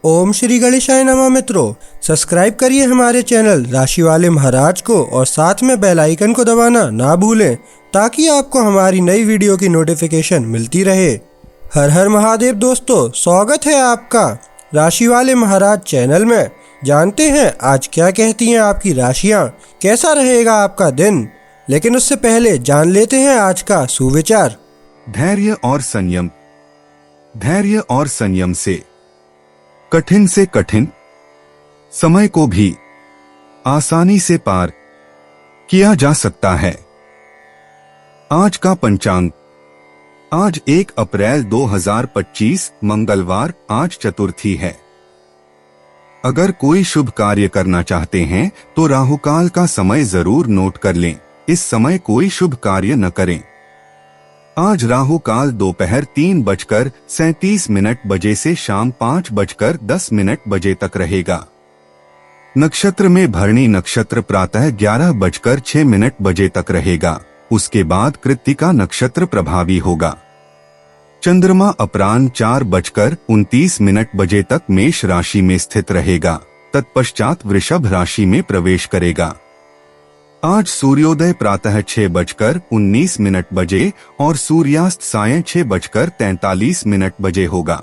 ओम श्री गणेशाय नमः। मित्रों, सब्सक्राइब करिए हमारे चैनल राशि वाले महाराज को और साथ में बेल आइकन को दबाना ना भूलें ताकि आपको हमारी नई वीडियो की नोटिफिकेशन मिलती रहे। हर हर महादेव दोस्तों, स्वागत है आपका राशि वाले महाराज चैनल में। जानते हैं आज क्या कहती हैं आपकी राशियां, कैसा रहेगा आपका दिन। लेकिन उससे पहले जान लेते हैं आज का सुविचार। धैर्य और संयम से कठिन से कठिन समय को भी आसानी से पार किया जा सकता है। आज का पंचांग, आज 1 अप्रैल 2025 मंगलवार, आज चतुर्थी है। अगर कोई शुभ कार्य करना चाहते हैं तो राहुकाल का समय जरूर नोट कर लें। इस समय कोई शुभ कार्य न करें। आज राहु काल दोपहर 3:37 बजे से शाम 5:10 बजे तक रहेगा। नक्षत्र में भरणी नक्षत्र प्रातः 11:06 बजे तक रहेगा। उसके बाद कृत्तिका नक्षत्र प्रभावी होगा। चंद्रमा अपराह्न 4:29 बजे तक मेष राशि में स्थित रहेगा। तत्पश्चात वृषभ राशि में प्रवेश करेगा। आज सूर्योदय प्रातः 6:19 बजे और सूर्यास्त सायं 6:43 बजे होगा।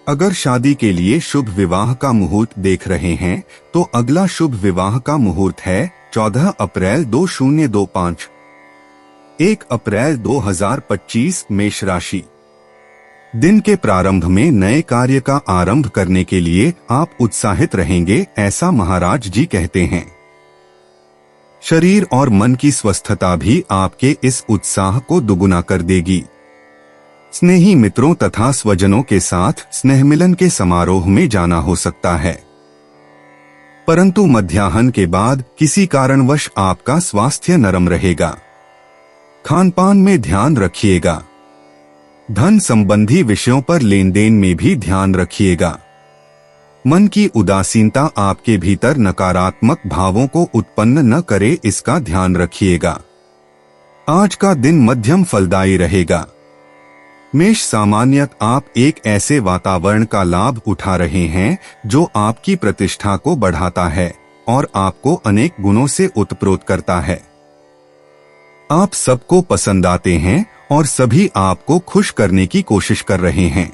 अगर शादी के लिए शुभ विवाह का मुहूर्त देख रहे हैं तो अगला शुभ विवाह का मुहूर्त है 14 अप्रैल 2025। 1 अप्रैल 2025 मेष राशि। दिन के प्रारंभ में नए कार्य का आरंभ करने के लिए आप उत्साहित रहेंगे, ऐसा महाराज जी कहते हैं। शरीर और मन की स्वस्थता भी आपके इस उत्साह को दुगुना कर देगी। स्नेही मित्रों तथा स्वजनों के साथ स्नेह मिलन के समारोह में जाना हो सकता है, परंतु मध्याह्न के बाद किसी कारणवश आपका स्वास्थ्य नरम रहेगा। खानपान में ध्यान रखिएगा। धन संबंधी विषयों पर लेन देन में भी ध्यान रखिएगा। मन की उदासीनता आपके भीतर नकारात्मक भावों को उत्पन्न न करे, इसका ध्यान रखिएगा। आज का दिन मध्यम फलदायी रहेगा। मेष सामान्यत आप एक ऐसे वातावरण का लाभ उठा रहे हैं जो आपकी प्रतिष्ठा को बढ़ाता है और आपको अनेक गुणों से उत्प्रोत करता है। आप सबको पसंद आते हैं और सभी आपको खुश करने की कोशिश कर रहे हैं।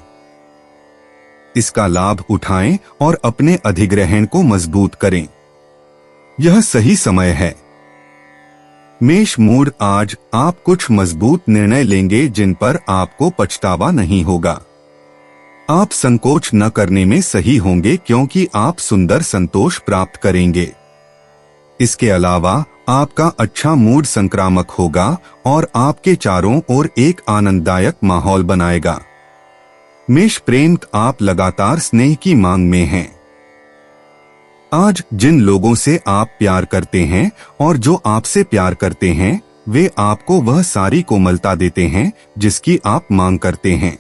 इसका लाभ उठाएं और अपने अधिग्रहण को मजबूत करें। यह सही समय है। मेष मूड, आज आप कुछ मजबूत निर्णय लेंगे जिन पर आपको पछतावा नहीं होगा। आप संकोच न करने में सही होंगे क्योंकि आप सुंदर संतोष प्राप्त करेंगे। इसके अलावा आपका अच्छा मूड संक्रामक होगा और आपके चारों ओर एक आनंददायक माहौल बनाएगा। मेष प्रेम, आप लगातार स्नेह की मांग में हैं। आज जिन लोगों से आप प्यार करते हैं और जो आपसे प्यार करते हैं वे आपको वह सारी कोमलता देते हैं जिसकी आप मांग करते हैं।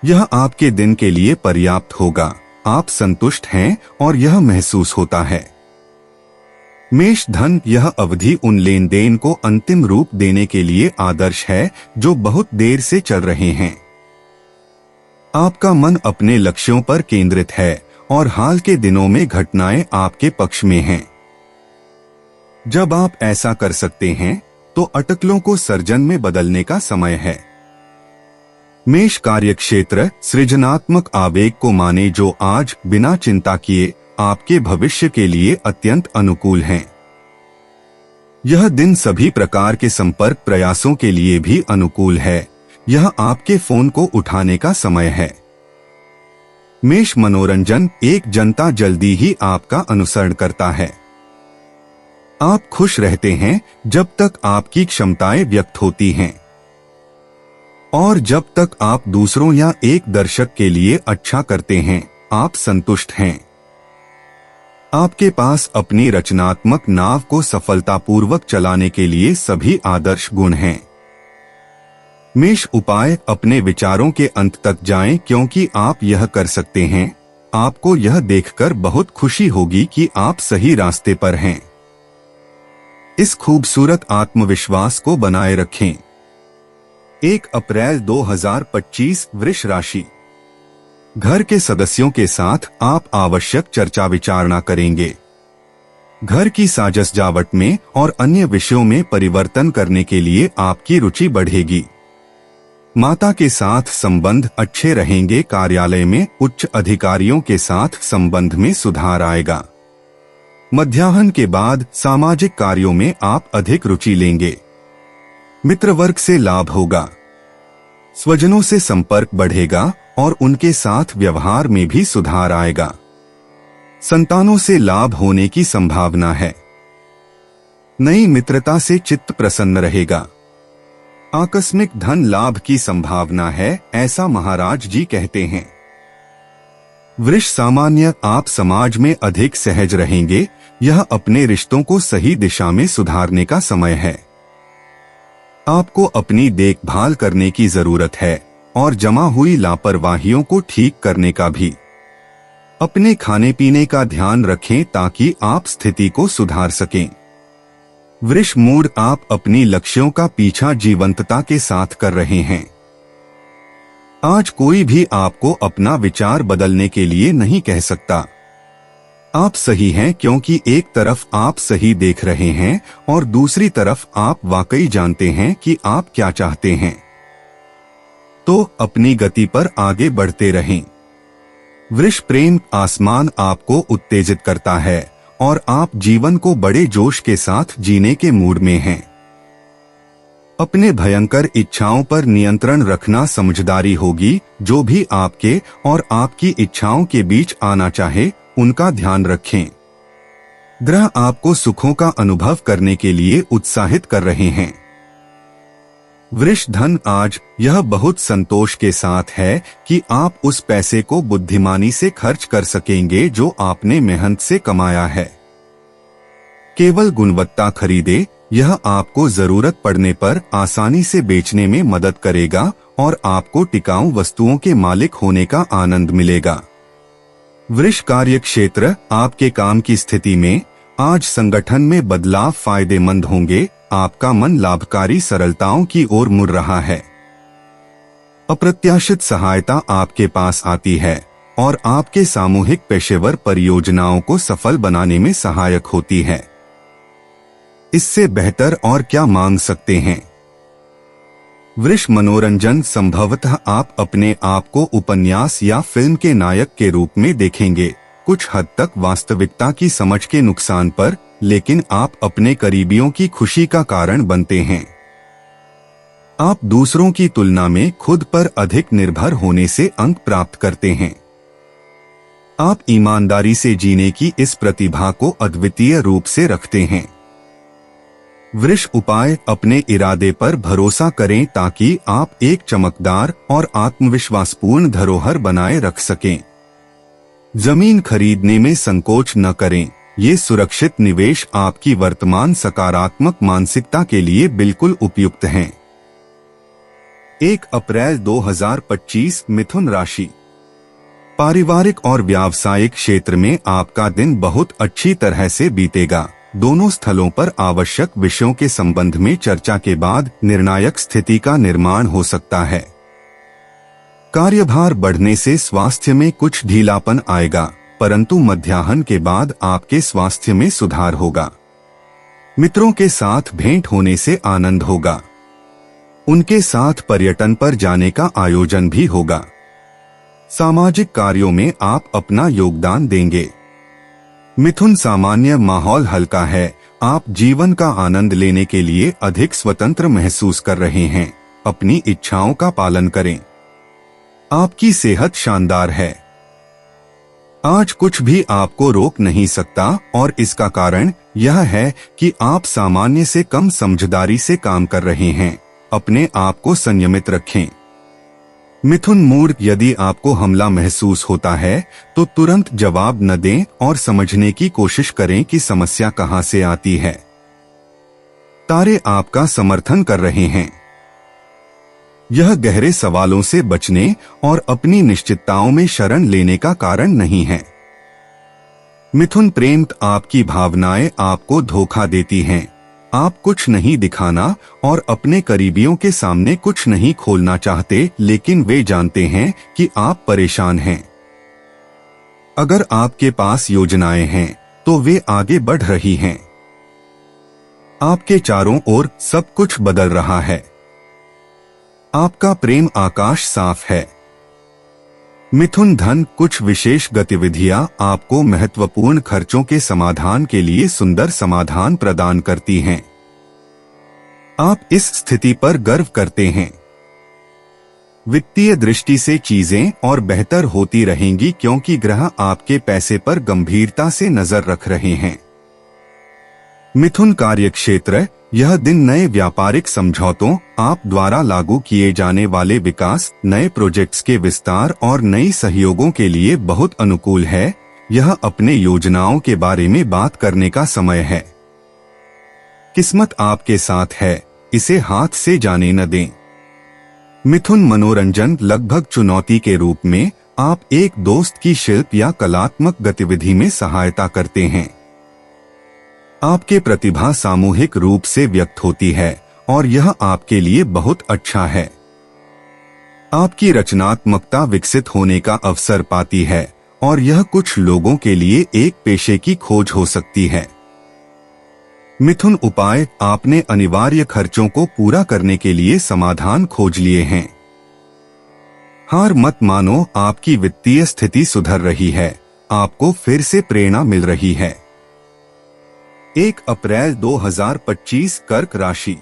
यह आपके दिन के लिए पर्याप्त होगा। आप संतुष्ट हैं और यह महसूस होता है। मेष धन, यह अवधि उन लेन देन को अंतिम रूप देने के लिए आदर्श है जो बहुत देर से चल रहे हैं। आपका मन अपने लक्ष्यों पर केंद्रित है और हाल के दिनों में घटनाएं आपके पक्ष में हैं। जब आप ऐसा कर सकते हैं तो अटकलों को सर्जन में बदलने का समय है। मेष कार्यक्षेत्र, सृजनात्मक आवेग को माने जो आज बिना चिंता किए आपके भविष्य के लिए अत्यंत अनुकूल हैं। यह दिन सभी प्रकार के संपर्क प्रयासों के लिए भी अनुकूल है। यह आपके फोन को उठाने का समय है। मेष मनोरंजन, एक जनता जल्दी ही आपका अनुसरण करता है। आप खुश रहते हैं जब तक आपकी क्षमताएं व्यक्त होती हैं और जब तक आप दूसरों या एक दर्शक के लिए अच्छा करते हैं आप संतुष्ट हैं। आपके पास अपनी रचनात्मक नाव को सफलतापूर्वक चलाने के लिए सभी आदर्श गुण हैं। मेष उपाय, अपने विचारों के अंत तक जाएं क्योंकि आप यह कर सकते हैं। आपको यह देखकर बहुत खुशी होगी कि आप सही रास्ते पर हैं। इस खूबसूरत आत्मविश्वास को बनाए रखें। 1 अप्रैल 2025 वृष राशि। घर के सदस्यों के साथ आप आवश्यक चर्चा विचारणा करेंगे। घर की साज सजावट में और अन्य विषयों में परिवर्तन करने के लिए आपकी रुचि बढ़ेगी। माता के साथ संबंध अच्छे रहेंगे। कार्यालय में उच्च अधिकारियों के साथ संबंध में सुधार आएगा। मध्याह्न के बाद सामाजिक कार्यों में आप अधिक रुचि लेंगे। मित्र वर्ग से लाभ होगा। स्वजनों से संपर्क बढ़ेगा और उनके साथ व्यवहार में भी सुधार आएगा। संतानों से लाभ होने की संभावना है। नई मित्रता से चित्त प्रसन्न रहेगा। आकस्मिक धन लाभ की संभावना है, ऐसा महाराज जी कहते हैं। वृष सामान्य, आप समाज में अधिक सहज रहेंगे। यह अपने रिश्तों को सही दिशा में सुधारने का समय है। आपको अपनी देखभाल करने की जरूरत है और जमा हुई लापरवाहियों को ठीक करने का भी। अपने खाने पीने का ध्यान रखें ताकि आप स्थिति को सुधार सकें। वृष मूड, आप अपनी लक्ष्यों का पीछा जीवंतता के साथ कर रहे हैं। आज कोई भी आपको अपना विचार बदलने के लिए नहीं कह सकता। आप सही हैं क्योंकि एक तरफ आप सही देख रहे हैं और दूसरी तरफ आप वाकई जानते हैं कि आप क्या चाहते हैं। तो अपनी गति पर आगे बढ़ते रहें। वृष प्रेम, आसमान आपको उत्तेजित करता है और आप जीवन को बड़े जोश के साथ जीने के मूड में हैं। अपने भयंकर इच्छाओं पर नियंत्रण रखना समझदारी होगी। जो भी आपके और आपकी इच्छाओं के बीच आना चाहे उनका ध्यान रखें। ग्रह आपको सुखों का अनुभव करने के लिए उत्साहित कर रहे हैं। वृष धन, आज यह बहुत संतोष के साथ है कि आप उस पैसे को बुद्धिमानी से खर्च कर सकेंगे जो आपने मेहनत से कमाया है। केवल गुणवत्ता खरीदे, यह आपको जरूरत पड़ने पर आसानी से बेचने में मदद करेगा और आपको टिकाऊ वस्तुओं के मालिक होने का आनंद मिलेगा। वृष कार्य क्षेत्र, आपके काम की स्थिति में आज संगठन में बदलाव फायदेमंद होंगे। आपका मन लाभकारी सरलताओं की ओर मुड़ रहा है। अप्रत्याशित सहायता आपके पास आती है और आपके सामूहिक पेशेवर परियोजनाओं को सफल बनाने में सहायक होती है। इससे बेहतर और क्या मांग सकते हैं। वृष मनोरंजन, संभवतः आप अपने आप को उपन्यास या फिल्म के नायक के रूप में देखेंगे। कुछ हद तक वास्तविकता की समझ के नुकसान पर, लेकिन आप अपने करीबियों की खुशी का कारण बनते हैं। आप दूसरों की तुलना में खुद पर अधिक निर्भर होने से अंक प्राप्त करते हैं। आप ईमानदारी से जीने की इस प्रतिभा को अद्वितीय रूप से रखते हैं। वृष उपाय, अपने इरादे पर भरोसा करें ताकि आप एक चमकदार और आत्मविश्वासपूर्ण धरोहर बनाए रख सकें। जमीन खरीदने में संकोच न करें। ये सुरक्षित निवेश आपकी वर्तमान सकारात्मक मानसिकता के लिए बिल्कुल उपयुक्त हैं। 1 अप्रैल 2025 मिथुन राशि। पारिवारिक और व्यावसायिक क्षेत्र में आपका दिन बहुत अच्छी तरह से बीतेगा। दोनों स्थलों पर आवश्यक विषयों के संबंध में चर्चा के बाद निर्णायक स्थिति का निर्माण हो सकता है। कार्यभार बढ़ने से स्वास्थ्य में कुछ ढीलापन आएगा, परंतु मध्याह्न के बाद आपके स्वास्थ्य में सुधार होगा। मित्रों के साथ भेंट होने से आनंद होगा। उनके साथ पर्यटन पर जाने का आयोजन भी होगा। सामाजिक कार्यों में आप अपना योगदान देंगे। मिथुन सामान्य, माहौल हल्का है। आप जीवन का आनंद लेने के लिए अधिक स्वतंत्र महसूस कर रहे हैं। अपनी इच्छाओं का पालन करें। आपकी सेहत शानदार है। आज कुछ भी आपको रोक नहीं सकता और इसका कारण यह है कि आप सामान्य से कम समझदारी से काम कर रहे हैं। अपने आप को संयमित रखें। मिथुन मूड, यदि आपको हमला महसूस होता है तो तुरंत जवाब न दें और समझने की कोशिश करें कि समस्या कहां से आती है। तारे आपका समर्थन कर रहे हैं। यह गहरे सवालों से बचने और अपनी निश्चितताओं में शरण लेने का कारण नहीं है। मिथुन प्रेम, आपकी भावनाएं आपको धोखा देती हैं। आप कुछ नहीं दिखाना और अपने करीबियों के सामने कुछ नहीं खोलना चाहते, लेकिन वे जानते हैं कि आप परेशान हैं। अगर आपके पास योजनाएं हैं तो वे आगे बढ़ रही हैं। आपके चारों ओर सब कुछ बदल रहा है। आपका प्रेम आकाश साफ है। मिथुन धन, कुछ विशेष गतिविधियां आपको महत्वपूर्ण खर्चों के समाधान के लिए सुंदर समाधान प्रदान करती हैं। आप इस स्थिति पर गर्व करते हैं। वित्तीय दृष्टि से चीजें और बेहतर होती रहेंगी क्योंकि ग्रह आपके पैसे पर गंभीरता से नजर रख रहे हैं। मिथुन कार्यक्षेत्र, यह दिन नए व्यापारिक समझौतों, आप द्वारा लागू किए जाने वाले विकास, नए प्रोजेक्ट्स के विस्तार और नई सहयोगों के लिए बहुत अनुकूल है। यह अपने योजनाओं के बारे में बात करने का समय है। किस्मत आपके साथ है, इसे हाथ से जाने न दें। मिथुन मनोरंजन, लगभग चुनौती के रूप में आप एक दोस्त की शिल्प या कलात्मक गतिविधि में सहायता करते हैं। आपके प्रतिभा सामूहिक रूप से व्यक्त होती है और यह आपके लिए बहुत अच्छा है। आपकी रचनात्मकता विकसित होने का अवसर पाती है और यह कुछ लोगों के लिए एक पेशे की खोज हो सकती है। मिथुन उपाय, आपने अनिवार्य खर्चों को पूरा करने के लिए समाधान खोज लिए हैं। हार मत मानो, आपकी वित्तीय स्थिति सुधर रही है। आपको फिर से प्रेरणा मिल रही है। 1 अप्रैल 2025 कर्क राशि।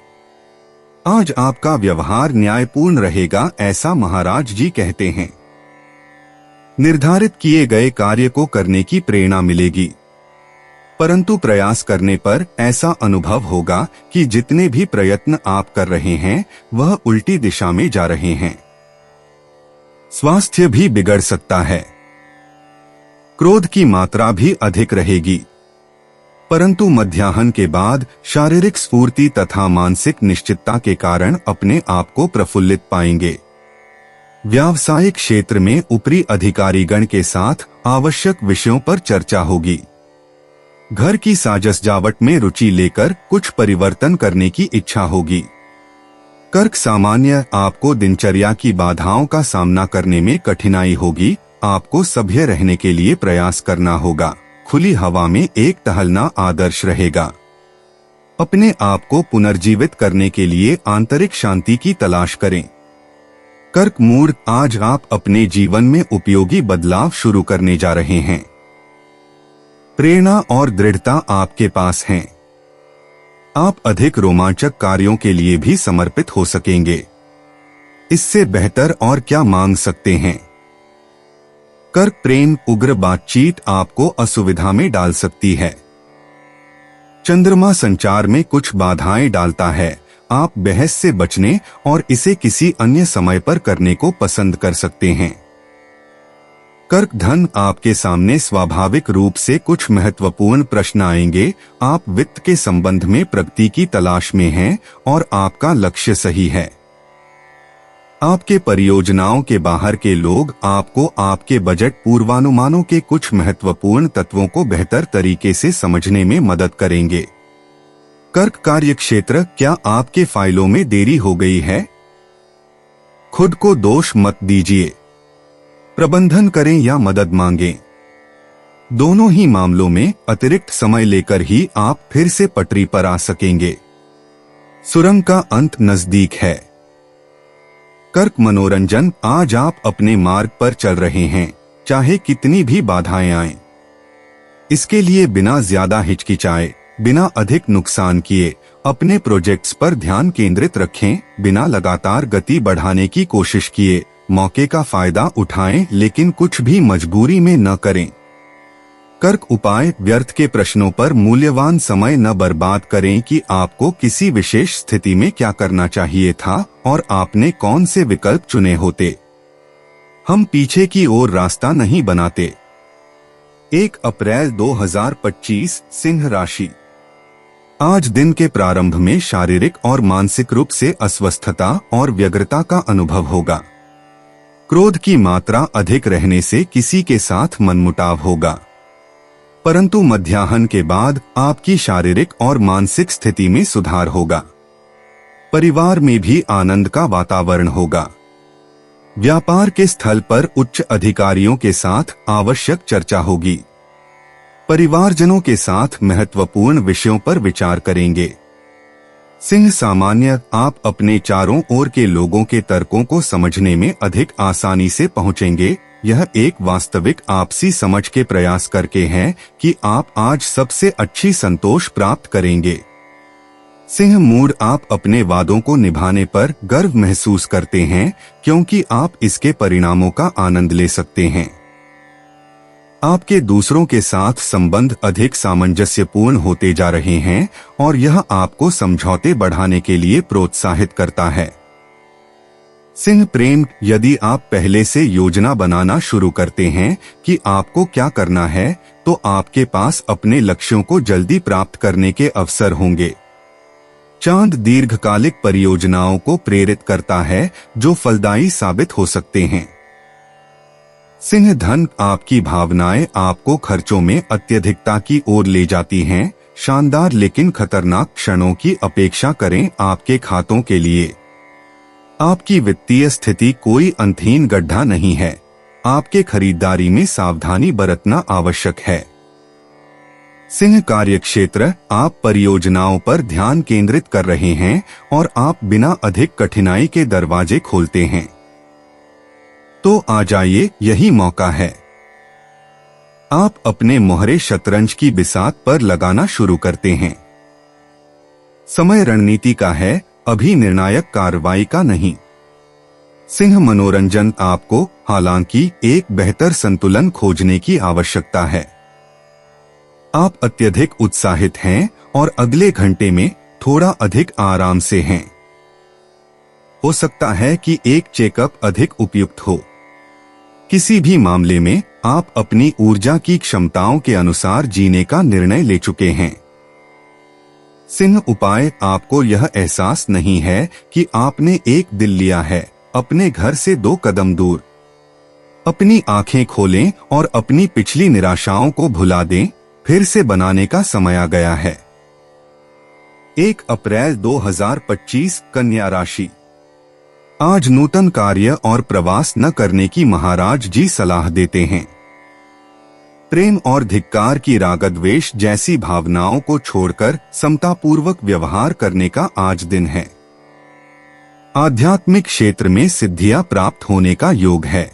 आज आपका व्यवहार न्यायपूर्ण रहेगा, ऐसा महाराज जी कहते हैं। निर्धारित किए गए कार्य को करने की प्रेरणा मिलेगी, परंतु प्रयास करने पर ऐसा अनुभव होगा कि जितने भी प्रयत्न आप कर रहे हैं वह उल्टी दिशा में जा रहे हैं। स्वास्थ्य भी बिगड़ सकता है। क्रोध की मात्रा भी अधिक रहेगी, परंतु मध्याह्न के बाद शारीरिक स्फूर्ति तथा मानसिक निश्चितता के कारण अपने आप को प्रफुल्लित पाएंगे। व्यावसायिक क्षेत्र में ऊपरी अधिकारीगण के साथ आवश्यक विषयों पर चर्चा होगी। घर की साज सजावट में रुचि लेकर कुछ परिवर्तन करने की इच्छा होगी। कर्क सामान्य, आपको दिनचर्या की बाधाओं का सामना करने में कठिनाई होगी। आपको सभ्य रहने के लिए प्रयास करना होगा। खुली हवा में एक टहलना आदर्श रहेगा। अपने आप को पुनर्जीवित करने के लिए आंतरिक शांति की तलाश करें। कर्क मूड, आज आप अपने जीवन में उपयोगी बदलाव शुरू करने जा रहे हैं। प्रेरणा और दृढ़ता आपके पास हैं। आप अधिक रोमांचक कार्यों के लिए भी समर्पित हो सकेंगे। इससे बेहतर और क्या मांग सकते हैं। कर्क प्रेम, उग्र बातचीत आपको असुविधा में डाल सकती है। चंद्रमा संचार में कुछ बाधाएं डालता है। आप बहस से बचने और इसे किसी अन्य समय पर करने को पसंद कर सकते हैं। कर्क धन, आपके सामने स्वाभाविक रूप से कुछ महत्वपूर्ण प्रश्न आएंगे। आप वित्त के संबंध में प्रगति की तलाश में हैं और आपका लक्ष्य सही है। आपके परियोजनाओं के बाहर के लोग आपको आपके बजट पूर्वानुमानों के कुछ महत्वपूर्ण तत्वों को बेहतर तरीके से समझने में मदद करेंगे। कर्क कार्यक्षेत्र, क्या आपके फाइलों में देरी हो गई है? खुद को दोष मत दीजिए। प्रबंधन करें या मदद मांगें। दोनों ही मामलों में अतिरिक्त समय लेकर ही आप फिर से पटरी पर आ सकेंगे। सुरंग का अंत नजदीक है। कर्क मनोरंजन, आज आप अपने मार्ग पर चल रहे हैं, चाहे कितनी भी बाधाएं आएं। इसके लिए बिना ज्यादा हिचकिचाए, बिना अधिक नुकसान किए अपने प्रोजेक्ट्स पर ध्यान केंद्रित रखें। बिना लगातार गति बढ़ाने की कोशिश किए मौके का फायदा उठाएं, लेकिन कुछ भी मजबूरी में न करें। कर्क उपाय, व्यर्थ के प्रश्नों पर मूल्यवान समय न बर्बाद करें कि आपको किसी विशेष स्थिति में क्या करना चाहिए था और आपने कौन से विकल्प चुने होते। हम पीछे की ओर रास्ता नहीं बनाते। 1 अप्रैल 2025 सिंह राशि। आज दिन के प्रारंभ में शारीरिक और मानसिक रूप से अस्वस्थता और व्यग्रता का अनुभव होगा। क्रोध की मात्रा अधिक रहने से किसी के साथ मनमुटाव होगा। परंतु मध्याह्न के बाद आपकी शारीरिक और मानसिक स्थिति में सुधार होगा। परिवार में भी आनंद का वातावरण होगा। व्यापार के स्थल पर उच्च अधिकारियों के साथ आवश्यक चर्चा होगी। परिवारजनों के साथ महत्वपूर्ण विषयों पर विचार करेंगे। सिंह सामान्य, आप अपने चारों ओर के लोगों के तर्कों को समझने में अधिक आसानी से पहुंचेंगे। यह एक वास्तविक आपसी समझ के प्रयास करके है कि आप आज सबसे अच्छी संतोष प्राप्त करेंगे। सिंह मूड, आप अपने वादों को निभाने पर गर्व महसूस करते हैं क्योंकि आप इसके परिणामों का आनंद ले सकते हैं। आपके दूसरों के साथ संबंध अधिक सामंजस्यपूर्ण होते जा रहे हैं और यह आपको समझौते बढ़ाने के लिए प्रोत्साहित करता है। सिंह प्रेम, यदि आप पहले से योजना बनाना शुरू करते हैं कि आपको क्या करना है, तो आपके पास अपने लक्ष्यों को जल्दी प्राप्त करने के अवसर होंगे। चांद दीर्घकालिक परियोजनाओं को प्रेरित करता है जो फलदायी साबित हो सकते हैं। सिंह धन, आपकी भावनाएं आपको खर्चों में अत्यधिकता की ओर ले जाती हैं। शानदार लेकिन खतरनाक क्षणों की अपेक्षा करें आपके खातों के लिए। आपकी वित्तीय स्थिति कोई अंतहीन गड्ढा नहीं है। आपके खरीदारी में सावधानी बरतना आवश्यक है। सिंह कार्यक्षेत्र, आप परियोजनाओं पर ध्यान केंद्रित कर रहे हैं और आप बिना अधिक कठिनाई के दरवाजे खोलते हैं। तो आ जाइए, यही मौका है। आप अपने मोहरे शतरंज की बिसात पर लगाना शुरू करते हैं। समय रणनीति का है, अभी निर्णायक कार्रवाई का नहीं। सिंह मनोरंजन, आपको हालांकि एक बेहतर संतुलन खोजने की आवश्यकता है। आप अत्यधिक उत्साहित हैं और अगले घंटे में थोड़ा अधिक आराम से हैं। हो सकता है कि एक चेकअप अधिक उपयुक्त हो। किसी भी मामले में आप अपनी ऊर्जा की क्षमताओं के अनुसार जीने का निर्णय ले चुके हैं। सिंह उपाय, आपको यह एहसास नहीं है कि आपने एक दिल लिया है, अपने घर से 2 कदम दूर। अपनी आंखें खोलें और अपनी पिछली निराशाओं को भुला दें। फिर से बनाने का समय आ गया है। 1 अप्रैल 2025, कन्या राशि। आज नूतन कार्य और प्रवास न करने की महाराज जी सलाह देते हैं। प्रेम और धिक्कार की रागद्वेष जैसी भावनाओं को छोड़कर समतापूर्वक व्यवहार करने का आज दिन है। आध्यात्मिक क्षेत्र में सिद्धियां प्राप्त होने का योग है,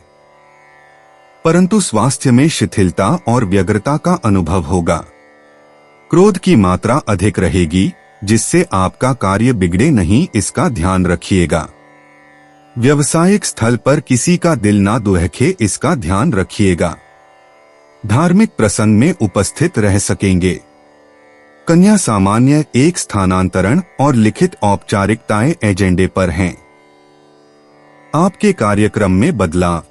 परंतु स्वास्थ्य में शिथिलता और व्यग्रता का अनुभव होगा। क्रोध की मात्रा अधिक रहेगी, जिससे आपका कार्य बिगड़े नहीं, इसका ध्यान रखिएगा। व्यावसायिक स्थल पर किसी का दिल ना दुहके, इसका ध्यान रखिएगा। धार्मिक प्रसंग में उपस्थित रह सकेंगे। कन्या सामान्य, एक स्थानांतरण और लिखित औपचारिकताएं एजेंडे पर हैं। आपके कार्यक्रम में बदलाव।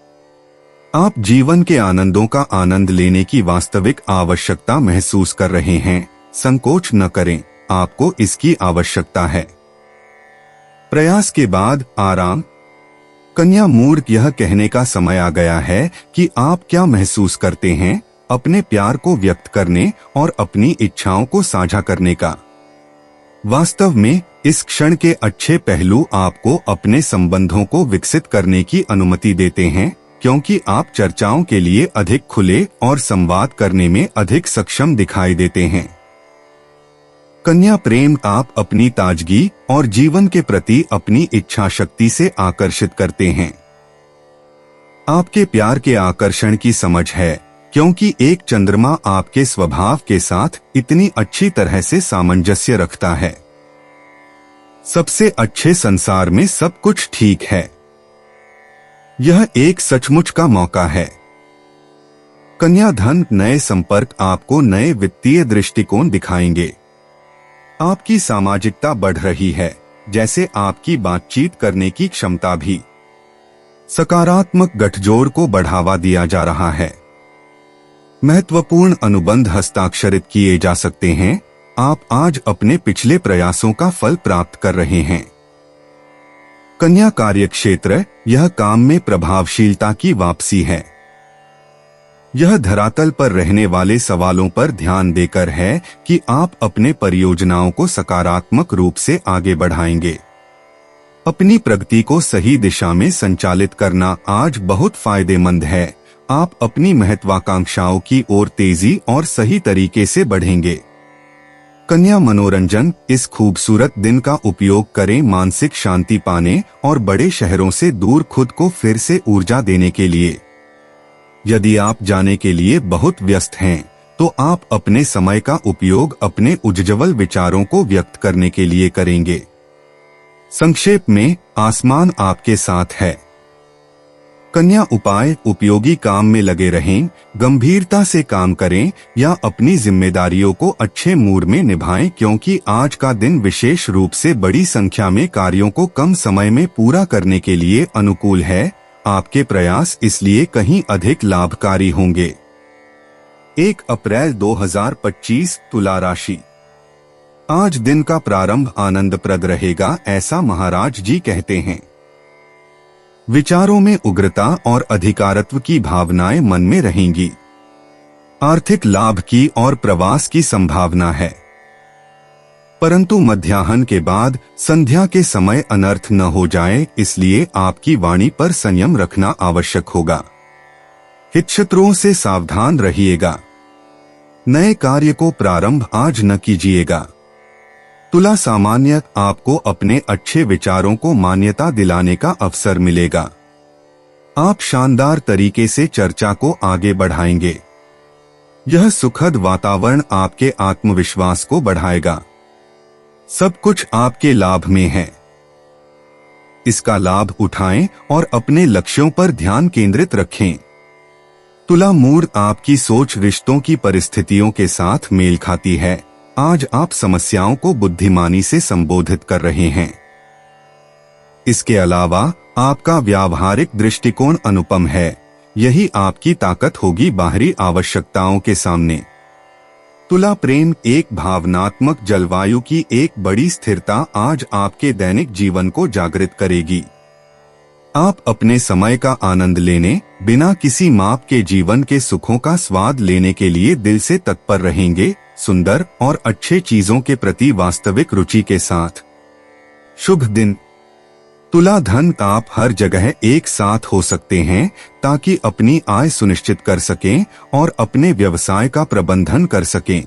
आप जीवन के आनंदों का आनंद लेने की वास्तविक आवश्यकता महसूस कर रहे हैं। संकोच न करें, आपको इसकी आवश्यकता है। प्रयास के बाद आराम। कन्या मूड, यह कहने का समय आ गया है कि आप क्या महसूस करते हैं, अपने प्यार को व्यक्त करने और अपनी इच्छाओं को साझा करने का। वास्तव में इस क्षण के अच्छे पहलू आपको अपने संबंधों को विकसित करने की अनुमति देते हैं, क्योंकि आप चर्चाओं के लिए अधिक खुले और संवाद करने में अधिक सक्षम दिखाई देते हैं। कन्या प्रेम, आप अपनी ताजगी और जीवन के प्रति अपनी इच्छा शक्ति से आकर्षित करते हैं। आपके प्यार के आकर्षण की समझ है, क्योंकि एक चंद्रमा आपके स्वभाव के साथ इतनी अच्छी तरह से सामंजस्य रखता है। सबसे अच्छे संसार में सब कुछ ठीक है। यह एक सचमुच का मौका है। कन्या धन, नए संपर्क आपको नए वित्तीय दृष्टिकोण दिखाएंगे। आपकी सामाजिकता बढ़ रही है, जैसे आपकी बातचीत करने की क्षमता भी। सकारात्मक गठजोड़ को बढ़ावा दिया जा रहा है। महत्वपूर्ण अनुबंध हस्ताक्षरित किए जा सकते हैं। आप आज अपने पिछले प्रयासों का फल प्राप्त कर रहे हैं। कन्या कार्यक्षेत्र, यह काम में प्रभावशीलता की वापसी है। यह धरातल पर रहने वाले सवालों पर ध्यान देकर है कि आप अपने परियोजनाओं को सकारात्मक रूप से आगे बढ़ाएंगे। अपनी प्रगति को सही दिशा में संचालित करना आज बहुत फायदेमंद है। आप अपनी महत्वाकांक्षाओं की ओर तेजी और सही तरीके से बढ़ेंगे। कन्या मनोरंजन, इस खूबसूरत दिन का उपयोग करें मानसिक शांति पाने और बड़े शहरों से दूर खुद को फिर से ऊर्जा देने के लिए। यदि आप जाने के लिए बहुत व्यस्त हैं, तो आप अपने समय का उपयोग अपने उज्ज्वल विचारों को व्यक्त करने के लिए करेंगे। संक्षेप में, आसमान आपके साथ है। कन्या उपाय, उपयोगी काम में लगे रहें, गंभीरता से काम करें या अपनी जिम्मेदारियों को अच्छे मूड में निभाएं, क्योंकि आज का दिन विशेष रूप से बड़ी संख्या में कार्यों को कम समय में पूरा करने के लिए अनुकूल है। आपके प्रयास इसलिए कहीं अधिक लाभकारी होंगे। 1 अप्रैल 2025 तुला राशि। आज दिन का प्रारंभ आनंदप्रद रहेगा, ऐसा महाराज जी कहते हैं। विचारों में उग्रता और अधिकारत्व की भावनाएं मन में रहेंगी। आर्थिक लाभ की और प्रवास की संभावना है, परंतु मध्याह्न के बाद संध्या के समय अनर्थ न हो जाए, इसलिए आपकी वाणी पर संयम रखना आवश्यक होगा। हितशत्रुओं से सावधान रहिएगा। नए कार्य को प्रारंभ आज न कीजिएगा। तुला सामान्य, आपको अपने अच्छे विचारों को मान्यता दिलाने का अवसर मिलेगा। आप शानदार तरीके से चर्चा को आगे बढ़ाएंगे। यह सुखद वातावरण आपके आत्मविश्वास को बढ़ाएगा। सब कुछ आपके लाभ में है। इसका लाभ उठाएं और अपने लक्ष्यों पर ध्यान केंद्रित रखें। तुला मूड, आपकी सोच रिश्तों की परिस्थितियों के साथ मेल खाती है। आज आप समस्याओं को बुद्धिमानी से संबोधित कर रहे हैं। इसके अलावा आपका व्यावहारिक दृष्टिकोण अनुपम है। यही आपकी ताकत होगी बाहरी आवश्यकताओं के सामने। तुला प्रेम, एक भावनात्मक जलवायु की एक बड़ी स्थिरता आज आपके दैनिक जीवन को जागृत करेगी। आप अपने समय का आनंद लेने, बिना किसी माप के जीवन के सुखों का स्वाद लेने के लिए दिल से तत्पर रहेंगे, सुंदर और अच्छे चीजों के प्रति वास्तविक रुचि के साथ। शुभ दिन। तुला धन, आप हर जगह एक साथ हो सकते हैं ताकि अपनी आय सुनिश्चित कर सकें और अपने व्यवसाय का प्रबंधन कर सकें।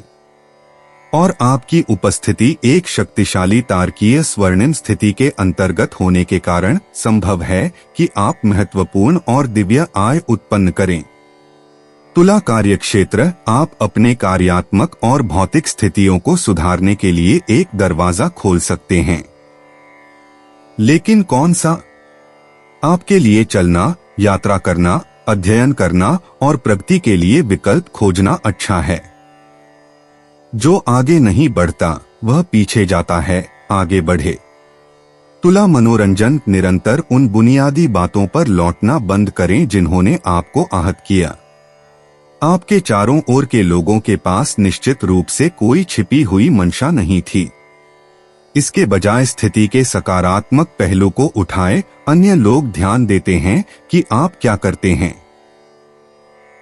और आपकी उपस्थिति एक शक्तिशाली तारकीय स्वर्णिम स्थिति के अंतर्गत होने के कारण संभव है कि आप महत्वपूर्ण और दिव्य आय उत्पन्न करें। तुला कार्यक्षेत्र, आप अपने कार्यात्मक और भौतिक स्थितियों को सुधारने के लिए एक दरवाजा खोल सकते हैं। लेकिन कौन सा? आपके लिए चलना, यात्रा करना, अध्ययन करना और प्रगति के लिए विकल्प खोजना अच्छा है। जो आगे नहीं बढ़ता वह पीछे जाता है, आगे बढ़े। तुला मनोरंजन, निरंतर उन बुनियादी बातों पर लौटना बंद करें जिन्होंने आपको आहत किया। आपके चारों ओर के लोगों के पास निश्चित रूप से कोई छिपी हुई मंशा नहीं थी। इसके बजाय स्थिति के सकारात्मक पहलू को उठाए। अन्य लोग ध्यान देते हैं कि आप क्या करते हैं।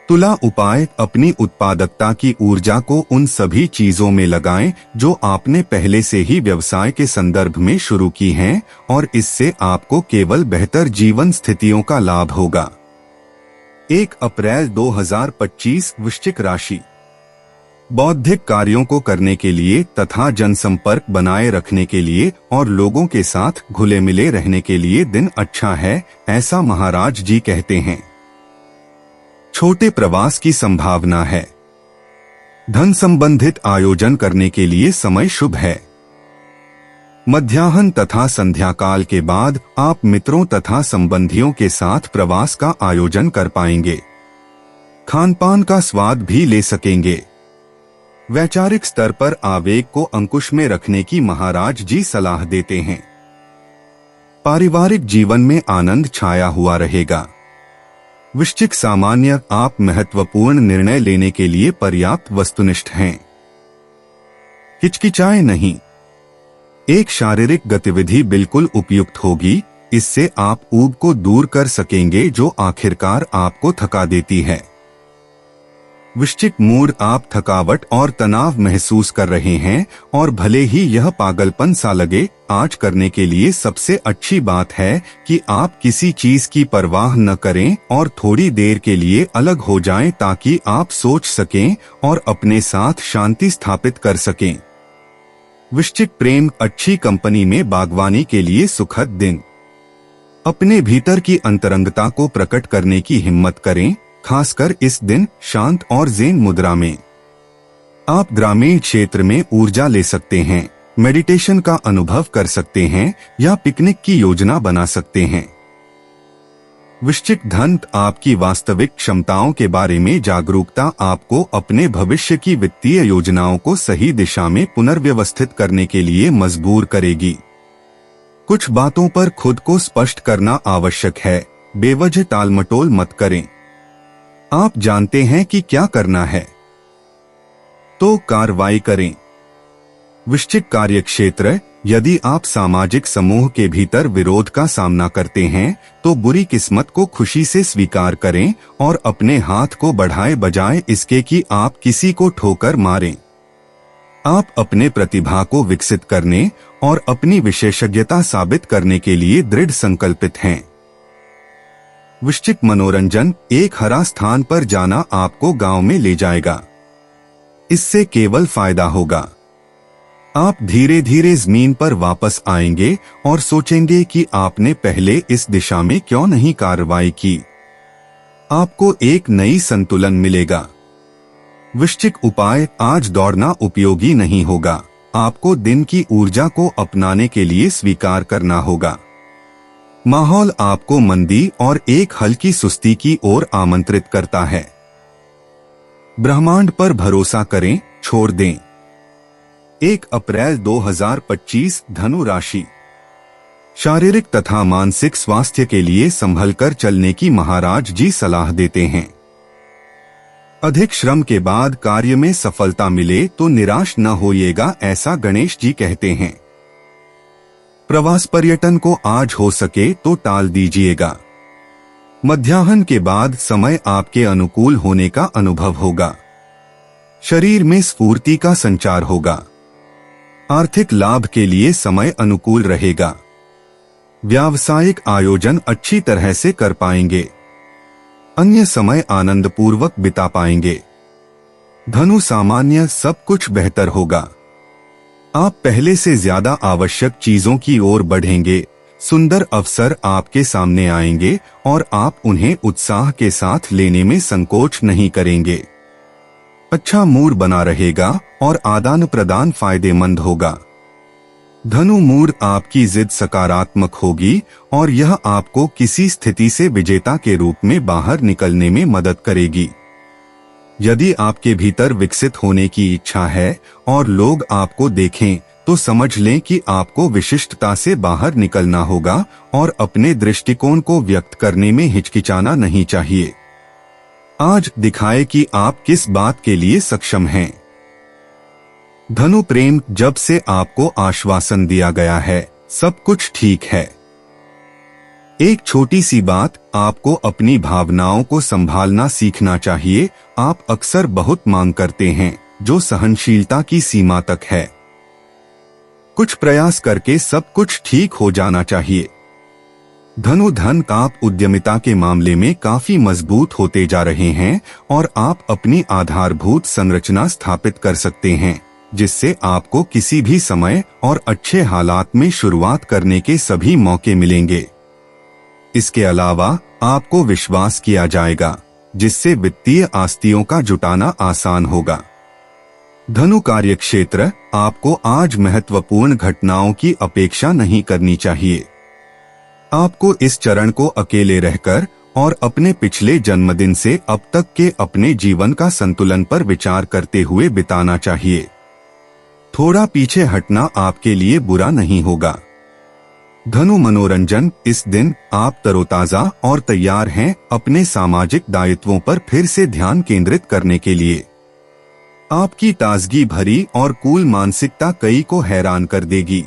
तुला उपाय, अपनी उत्पादकता की ऊर्जा को उन सभी चीजों में लगाएं जो आपने पहले से ही व्यवसाय के संदर्भ में शुरू की हैं, और इससे आपको केवल बेहतर जीवन स्थितियों का लाभ होगा। 1 अप्रैल 2025 वृश्चिक राशि। बौद्धिक कार्यों को करने के लिए तथा जनसंपर्क बनाए रखने के लिए और लोगों के साथ घुले मिले रहने के लिए दिन अच्छा है, ऐसा महाराज जी कहते हैं। छोटे प्रवास की संभावना है। धन संबंधित आयोजन करने के लिए समय शुभ है। मध्याह्न तथा संध्याकाल के बाद आप मित्रों तथा संबंधियों के साथ प्रवास का आयोजन कर पाएंगे। खानपान का स्वाद भी ले सकेंगे। वैचारिक स्तर पर आवेग को अंकुश में रखने की महाराज जी सलाह देते हैं। पारिवारिक जीवन में आनंद छाया हुआ रहेगा। वृश्चिक सामान्य, आप महत्वपूर्ण निर्णय लेने के लिए पर्याप्त वस्तुनिष्ठ हैं। हिचकिचाए नहीं। एक शारीरिक गतिविधि बिल्कुल उपयुक्त होगी। इससे आप ऊब को दूर कर सकेंगे जो आखिरकार आपको थका देती है। वृश्चिक मूड, आप थकावट और तनाव महसूस कर रहे हैं और भले ही यह पागलपन सा लगे, आज करने के लिए सबसे अच्छी बात है कि आप किसी चीज की परवाह न करें और थोड़ी देर के लिए अलग हो जाएं ताकि आप सोच सकें और अपने साथ शांति स्थापित कर सकें। वृश्चिक प्रेम, अच्छी कंपनी में बागवानी के लिए सुखद दिन। अपने भीतर की अंतरंगता को प्रकट करने की हिम्मत करें, खासकर इस दिन शांत और ज़ेन मुद्रा में। आप ग्रामीण क्षेत्र में ऊर्जा ले सकते हैं, मेडिटेशन का अनुभव कर सकते हैं या पिकनिक की योजना बना सकते हैं। वृश्चिक धन, आपकी वास्तविक क्षमताओं के बारे में जागरूकता आपको अपने भविष्य की वित्तीय योजनाओं को सही दिशा में पुनर्व्यवस्थित करने के लिए मजबूर करेगी। कुछ बातों पर खुद को स्पष्ट करना आवश्यक है, बेवजह टालमटोल मत करें। आप जानते हैं कि क्या करना है, तो कार्रवाई करें। वृश्चिक कार्यक्षेत्र, यदि आप सामाजिक समूह के भीतर विरोध का सामना करते हैं तो बुरी किस्मत को खुशी से स्वीकार करें और अपने हाथ को बढ़ाए बजाय इसके कि आप किसी को ठोकर मारें। आप अपने प्रतिभा को विकसित करने और अपनी विशेषज्ञता साबित करने के लिए दृढ़ संकल्पित हैं। वृश्चिक मनोरंजन, एक हरा स्थान पर जाना आपको गांव में ले जाएगा। इससे केवल फायदा होगा। आप धीरे धीरे जमीन पर वापस आएंगे और सोचेंगे कि आपने पहले इस दिशा में क्यों नहीं कार्रवाई की। आपको एक नई संतुलन मिलेगा। वृश्चिक उपाय, आज दौड़ना उपयोगी नहीं होगा। आपको दिन की ऊर्जा को अपनाने के लिए स्वीकार करना होगा। माहौल आपको मंदी और एक हल्की सुस्ती की ओर आमंत्रित करता है। ब्रह्मांड पर भरोसा करें, छोड़ दें। 1 अप्रैल 2025, धनु राशि। शारीरिक तथा मानसिक स्वास्थ्य के लिए संभलकर चलने की महाराज जी सलाह देते हैं। अधिक श्रम के बाद कार्य में सफलता मिले तो निराश न होइएगा, ऐसा गणेश जी कहते हैं। प्रवास पर्यटन को आज हो सके तो टाल दीजिएगा। मध्याह्न के बाद समय आपके अनुकूल होने का अनुभव होगा। शरीर में स्फूर्ति का संचार होगा। आर्थिक लाभ के लिए समय अनुकूल रहेगा। व्यावसायिक आयोजन अच्छी तरह से कर पाएंगे। अन्य समय आनंदपूर्वक बिता पाएंगे। धनु सामान्य, सब कुछ बेहतर होगा। आप पहले से ज्यादा आवश्यक चीजों की ओर बढ़ेंगे। सुंदर अवसर आपके सामने आएंगे और आप उन्हें उत्साह के साथ लेने में संकोच नहीं करेंगे। अच्छा मूड बना रहेगा और आदान प्रदान फायदेमंद होगा। धनु मूड, आपकी जिद सकारात्मक होगी और यह आपको किसी स्थिति से विजेता के रूप में बाहर निकलने में मदद करेगी। यदि आपके भीतर विकसित होने की इच्छा है और लोग आपको देखें तो समझ लें कि आपको विशिष्टता से बाहर निकलना होगा और अपने दृष्टिकोण को व्यक्त करने में हिचकिचाना नहीं चाहिए। आज दिखाए कि आप किस बात के लिए सक्षम हैं। धनु प्रेम, जब से आपको आश्वासन दिया गया है सब कुछ ठीक है। एक छोटी सी बात, आपको अपनी भावनाओं को संभालना सीखना चाहिए। आप अक्सर बहुत मांग करते हैं जो सहनशीलता की सीमा तक है। कुछ प्रयास करके सब कुछ ठीक हो जाना चाहिए। धनु धन, आप उद्यमिता के मामले में काफी मजबूत होते जा रहे हैं और आप अपनी आधारभूत संरचना स्थापित कर सकते हैं, जिससे आपको किसी भी समय और अच्छे हालात में शुरुआत करने के सभी मौके मिलेंगे। इसके अलावा आपको विश्वास किया जाएगा, जिससे वित्तीय आस्तियों का जुटाना आसान होगा। धनु कार्यक्षेत्र, आपको आज महत्वपूर्ण घटनाओं की अपेक्षा नहीं करनी चाहिए। आपको इस चरण को अकेले रहकर और अपने पिछले जन्मदिन से अब तक के अपने जीवन का संतुलन पर विचार करते हुए बिताना चाहिए। थोड़ा पीछे हटना आपके लिए बुरा नहीं होगा। धनु मनोरंजन, इस दिन आप तरोताजा और तैयार हैं अपने सामाजिक दायित्वों पर फिर से ध्यान केंद्रित करने के लिए। आपकी ताजगी भरी और कूल मानसिकता कई को हैरान कर देगी।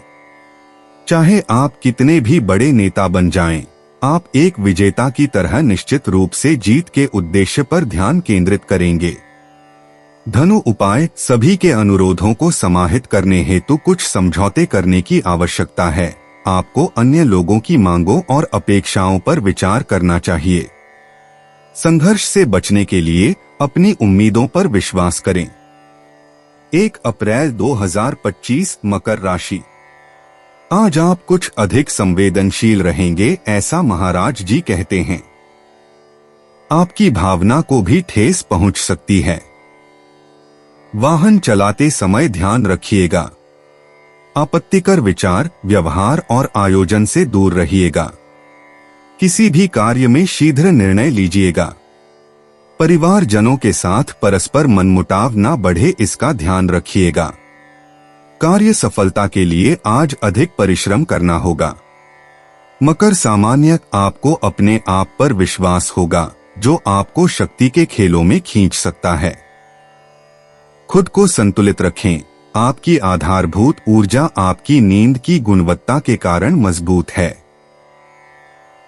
चाहे आप कितने भी बड़े नेता बन जाएं, आप एक विजेता की तरह निश्चित रूप से जीत के उद्देश्य पर ध्यान केंद्रित करेंगे। धनु उपाय, सभी के अनुरोधों को समाहित करने हेतु कुछ समझौते करने की आवश्यकता है। आपको अन्य लोगों की मांगों और अपेक्षाओं पर विचार करना चाहिए। संघर्ष से बचने के लिए अपनी उम्मीदों पर विश्वास करें। 1 अप्रैल 2025 मकर राशि। आज आप कुछ अधिक संवेदनशील रहेंगे, ऐसा महाराज जी कहते हैं। आपकी भावना को भी ठेस पहुंच सकती है। वाहन चलाते समय ध्यान रखिएगा। आपत्तिकर विचार, व्यवहार और आयोजन से दूर रहिएगा। किसी भी कार्य में शीघ्र निर्णय लीजिएगा। परिवारजनों के साथ परस्पर मनमुटाव न बढ़े, इसका ध्यान रखिएगा। कार्य सफलता के लिए आज अधिक परिश्रम करना होगा। मकर सामान्य, आपको अपने आप पर विश्वास होगा जो आपको शक्ति के खेलों में खींच सकता है। खुद को संतुलित रखें। आपकी आधारभूत ऊर्जा आपकी नींद की गुणवत्ता के कारण मजबूत है।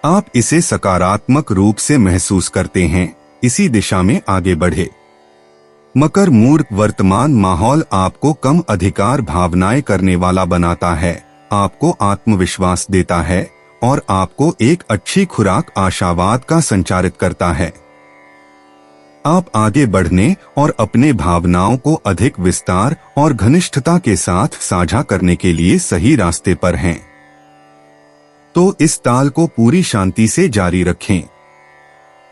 आप इसे सकारात्मक रूप से महसूस करते हैं, इसी दिशा में आगे बढ़े। मकर मूर्ख, वर्तमान माहौल आपको कम अधिकार भावनाएं करने वाला बनाता है, आपको आत्मविश्वास देता है और आपको एक अच्छी खुराक आशावाद का संचारित करता है। आप आगे बढ़ने और अपने भावनाओं को अधिक विस्तार और घनिष्ठता के साथ साझा करने के लिए सही रास्ते पर हैं। तो इस ताल को पूरी शांति से जारी रखें।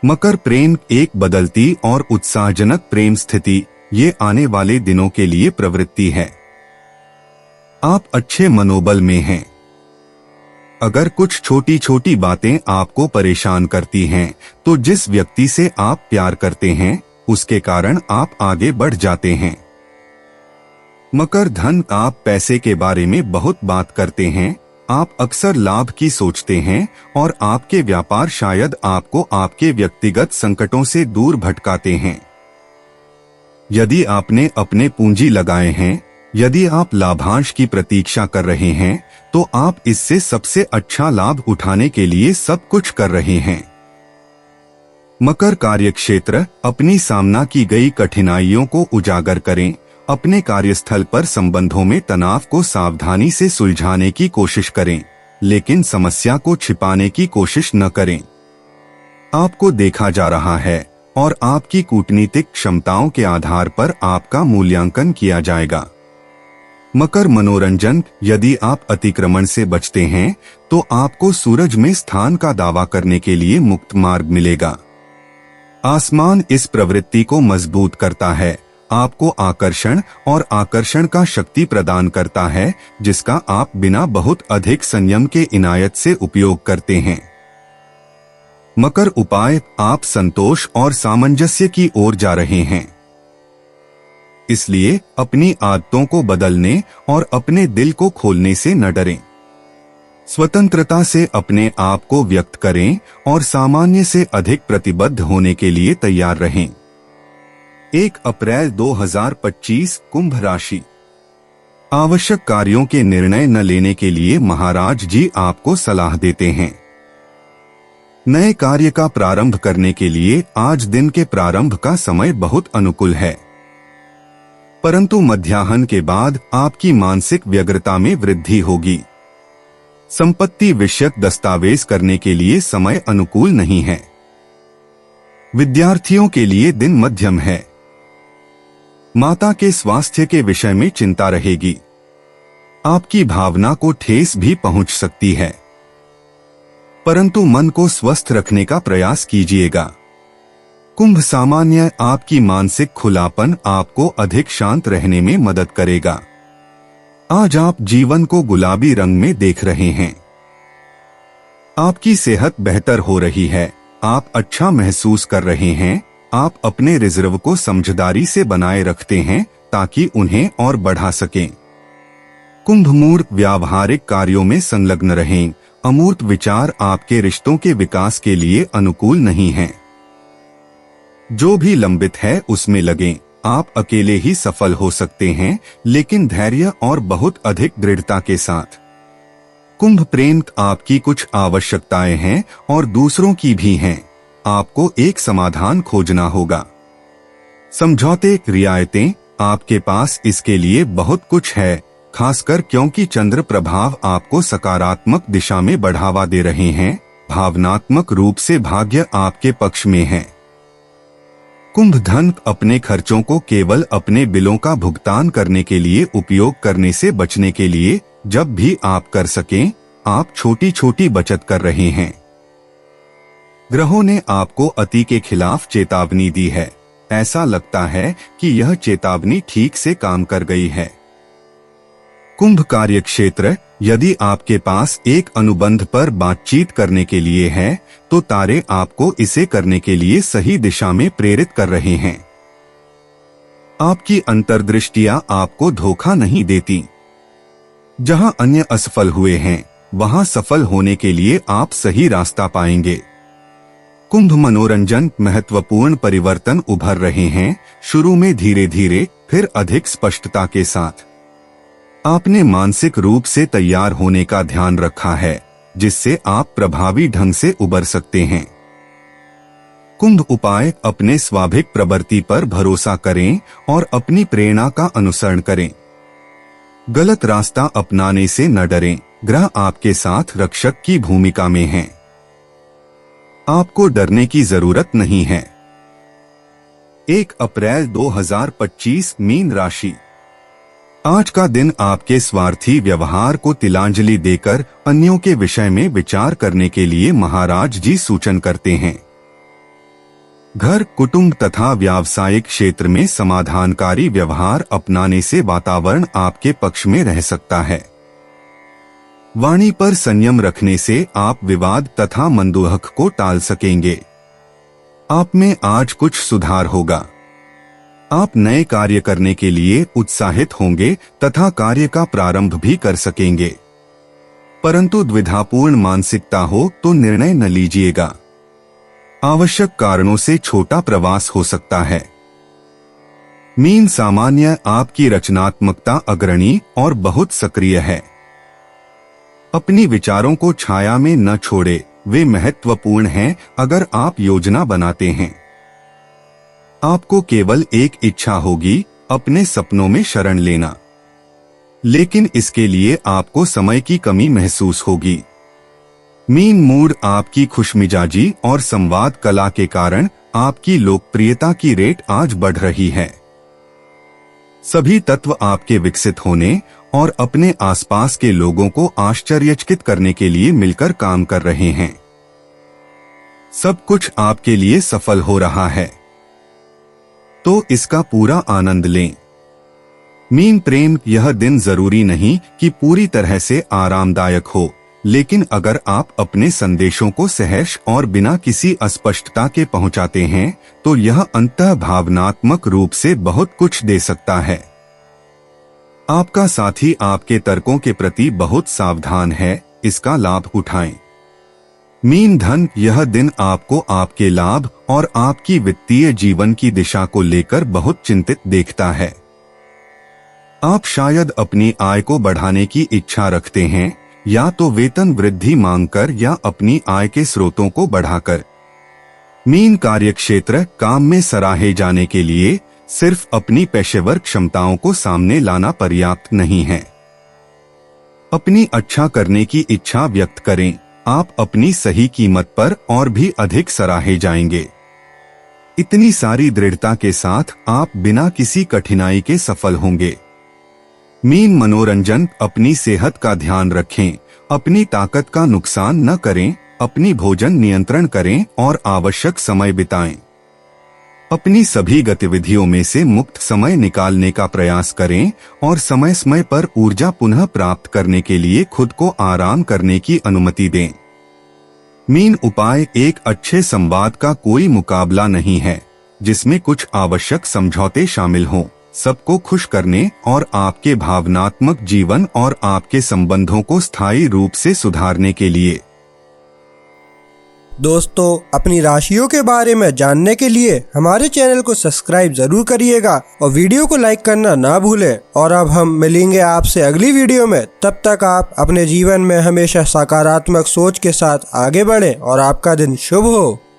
मकर प्रेम, एक बदलती और उत्साहजनक प्रेम स्थिति ये आने वाले दिनों के लिए प्रवृत्ति है। आप अच्छे मनोबल में हैं। अगर कुछ छोटी छोटी बातें आपको परेशान करती हैं, तो जिस व्यक्ति से आप प्यार करते हैं उसके कारण आप आगे बढ़ जाते हैं। मकर धन, आप पैसे के बारे में बहुत बात करते हैं। आप अक्सर लाभ की सोचते हैं और आपके व्यापार शायद आपको आपके व्यक्तिगत संकटों से दूर भटकाते हैं। यदि आपने अपने पूंजी लगाए हैं, यदि आप लाभांश की प्रतीक्षा कर रहे हैं, तो आप इससे सबसे अच्छा लाभ उठाने के लिए सब कुछ कर रहे हैं। मकर कार्यक्षेत्र, अपनी सामना की गई कठिनाइयों को उजागर करें। अपने कार्यस्थल पर संबंधों में तनाव को सावधानी से सुलझाने की कोशिश करें, लेकिन समस्या को छिपाने की कोशिश न करें। आपको देखा जा रहा है और आपकी कूटनीतिक क्षमताओं के आधार पर आपका मूल्यांकन किया जाएगा। मकर मनोरंजन, यदि आप अतिक्रमण से बचते हैं तो आपको सूरज में स्थान का दावा करने के लिए मुक्त मार्ग मिलेगा। आसमान इस प्रवृत्ति को मजबूत करता है, आपको आकर्षण और आकर्षण का शक्ति प्रदान करता है, जिसका आप बिना बहुत अधिक संयम के इनायत से उपयोग करते हैं। मकर उपाय, आप संतोष और सामंजस्य की ओर जा रहे हैं। इसलिए अपनी आदतों को बदलने और अपने दिल को खोलने से न डरें। स्वतंत्रता से अपने आप को व्यक्त करें और सामान्य से अधिक प्रतिबद्ध होने के लिए तैयार रहें। 1 अप्रैल 2025 कुंभ राशि। आवश्यक कार्यों के निर्णय न लेने के लिए महाराज जी आपको सलाह देते हैं। नए कार्य का प्रारंभ करने के लिए आज दिन के प्रारंभ का समय बहुत अनुकूल है, परंतु मध्याह्न के बाद आपकी मानसिक व्यग्रता में वृद्धि होगी। संपत्ति विषयक दस्तावेज करने के लिए समय अनुकूल नहीं है। विद्यार्थियों के लिए दिन मध्यम है। माता के स्वास्थ्य के विषय में चिंता रहेगी। आपकी भावना को ठेस भी पहुंच सकती है, परंतु मन को स्वस्थ रखने का प्रयास कीजिएगा। कुंभ सामान्य, आपकी मानसिक खुलापन आपको अधिक शांत रहने में मदद करेगा। आज आप जीवन को गुलाबी रंग में देख रहे हैं। आपकी सेहत बेहतर हो रही है, आप अच्छा महसूस कर रहे हैं। आप अपने रिजर्व को समझदारी से बनाए रखते हैं ताकि उन्हें और बढ़ा सकें। कुंभ मूर्ख, व्यावहारिक कार्यों में संलग्न रहें। अमूर्त विचार आपके रिश्तों के विकास के लिए अनुकूल नहीं हैं। जो भी लंबित है उसमें लगें। आप अकेले ही सफल हो सकते हैं, लेकिन धैर्य और बहुत अधिक दृढ़ता के साथ। कुंभ प्रेम, आपकी कुछ आवश्यकताएं हैं और दूसरों की भी हैं। आपको एक समाधान खोजना होगा। समझौते, रियायतें, आपके पास इसके लिए बहुत कुछ है, खासकर क्योंकि चंद्र प्रभाव आपको सकारात्मक दिशा में बढ़ावा दे रहे हैं। भावनात्मक रूप से भाग्य आपके पक्ष में है। कुंभ, धन, अपने खर्चों को केवल अपने बिलों का भुगतान करने के लिए उपयोग करने से बचने के लिए जब भी आप कर सकें, आप छोटी छोटी बचत कर रहे हैं। ग्रहों ने आपको अति के खिलाफ चेतावनी दी है। ऐसा लगता है कि यह चेतावनी ठीक से काम कर गई है। कुंभ, कार्य क्षेत्र, यदि आपके पास एक अनुबंध पर बातचीत करने के लिए है तो तारे आपको इसे करने के लिए सही दिशा में प्रेरित कर रहे हैं। आपकी अंतर्दृष्टियां आपको धोखा नहीं देती। जहां अन्य असफल हुए हैं वहां सफल होने के लिए आप सही रास्ता पाएंगे। कुंभ, मनोरंजन, महत्वपूर्ण परिवर्तन उभर रहे हैं, शुरू में धीरे धीरे, फिर अधिक स्पष्टता के साथ। आपने मानसिक रूप से तैयार होने का ध्यान रखा है, जिससे आप प्रभावी ढंग से उबर सकते हैं। कुंभ, उपाय, अपने स्वाभाविक प्रवृत्ति पर भरोसा करें और अपनी प्रेरणा का अनुसरण करें। गलत रास्ता अपनाने से न डरें, ग्रह आपके साथ रक्षक की भूमिका में हैं। आपको डरने की जरूरत नहीं है। 1 अप्रैल 2025, मीन राशि। आज का दिन आपके स्वार्थी व्यवहार को तिलांजलि देकर अन्यों के विषय में विचार करने के लिए महाराज जी सूचन करते हैं। घर, कुटुंब तथा व्यावसायिक क्षेत्र में समाधानकारी व्यवहार अपनाने से वातावरण आपके पक्ष में रह सकता है। वाणी पर संयम रखने से आप विवाद तथा मनदुहक को टाल सकेंगे। आप में आज कुछ सुधार होगा। आप नए कार्य करने के लिए उत्साहित होंगे तथा कार्य का प्रारंभ भी कर सकेंगे, परंतु द्विधापूर्ण मानसिकता हो तो निर्णय न लीजिएगा। आवश्यक कारणों से छोटा प्रवास हो सकता है। मीन, सामान्य, आपकी रचनात्मकता अग्रणी और बहुत सक्रिय है। अपनी विचारों को छाया में न छोड़े, वे महत्वपूर्ण हैं अगर आप योजना बनाते हैं। आपको केवल एक इच्छा होगी, अपने सपनों में शरण लेना, लेकिन इसके लिए आपको समय की कमी महसूस होगी। मीन, मूड, आपकी खुशमिजाजी और संवाद कला के कारण आपकी लोकप्रियता की रेट आज बढ़ रही है। सभी तत्व आपके विकसित होने और अपने आसपास के लोगों को आश्चर्यचकित करने के लिए मिलकर काम कर रहे हैं। सब कुछ आपके लिए सफल हो रहा है, तो इसका पूरा आनंद लें। मीन, प्रेम, यह दिन जरूरी नहीं कि पूरी तरह से आरामदायक हो, लेकिन अगर आप अपने संदेशों को सहर्ष और बिना किसी अस्पष्टता के पहुंचाते हैं तो यह अंतः भावनात्मक रूप से बहुत कुछ दे सकता है। आपका साथी आपके तर्कों के प्रति बहुत सावधान है, इसका लाभ उठाएं। मीन, धन, यह दिन आपको आपके लाभ और आपकी वित्तीय जीवन की दिशा को लेकर बहुत चिंतित देखता है। आप शायद अपनी आय को बढ़ाने की इच्छा रखते हैं, या तो वेतन वृद्धि मांगकर या अपनी आय के स्रोतों को बढ़ाकर। मीन, कार्यक्षेत्र, काम में सराहे जाने के लिए सिर्फ अपनी पेशेवर क्षमताओं को सामने लाना पर्याप्त नहीं है। अपनी अच्छा करने की इच्छा व्यक्त करें, आप अपनी सही कीमत पर और भी अधिक सराहे जाएंगे। इतनी सारी दृढ़ता के साथ आप बिना किसी कठिनाई के सफल होंगे। मीन, मनोरंजन, अपनी सेहत का ध्यान रखें, अपनी ताकत का नुकसान न करें, अपनी भोजन नियंत्रण करें और आवश्यक समय बिताएं। अपनी सभी गतिविधियों में से मुक्त समय निकालने का प्रयास करें और समय समय पर ऊर्जा पुनः प्राप्त करने के लिए खुद को आराम करने की अनुमति दें। मीन, उपाय, एक अच्छे संवाद का कोई मुकाबला नहीं है, जिसमें कुछ आवश्यक समझौते शामिल हों, सबको खुश करने और आपके भावनात्मक जीवन और आपके संबंधों को स्थायी रूप से सुधारने के लिए। दोस्तों, अपनी राशियों के बारे में जानने के लिए हमारे चैनल को सब्सक्राइब जरूर करिएगा और वीडियो को लाइक करना ना भूलें। और अब हम मिलेंगे आपसे अगली वीडियो में। तब तक आप अपने जीवन में हमेशा सकारात्मक सोच के साथ आगे बढ़ें और आपका दिन शुभ हो।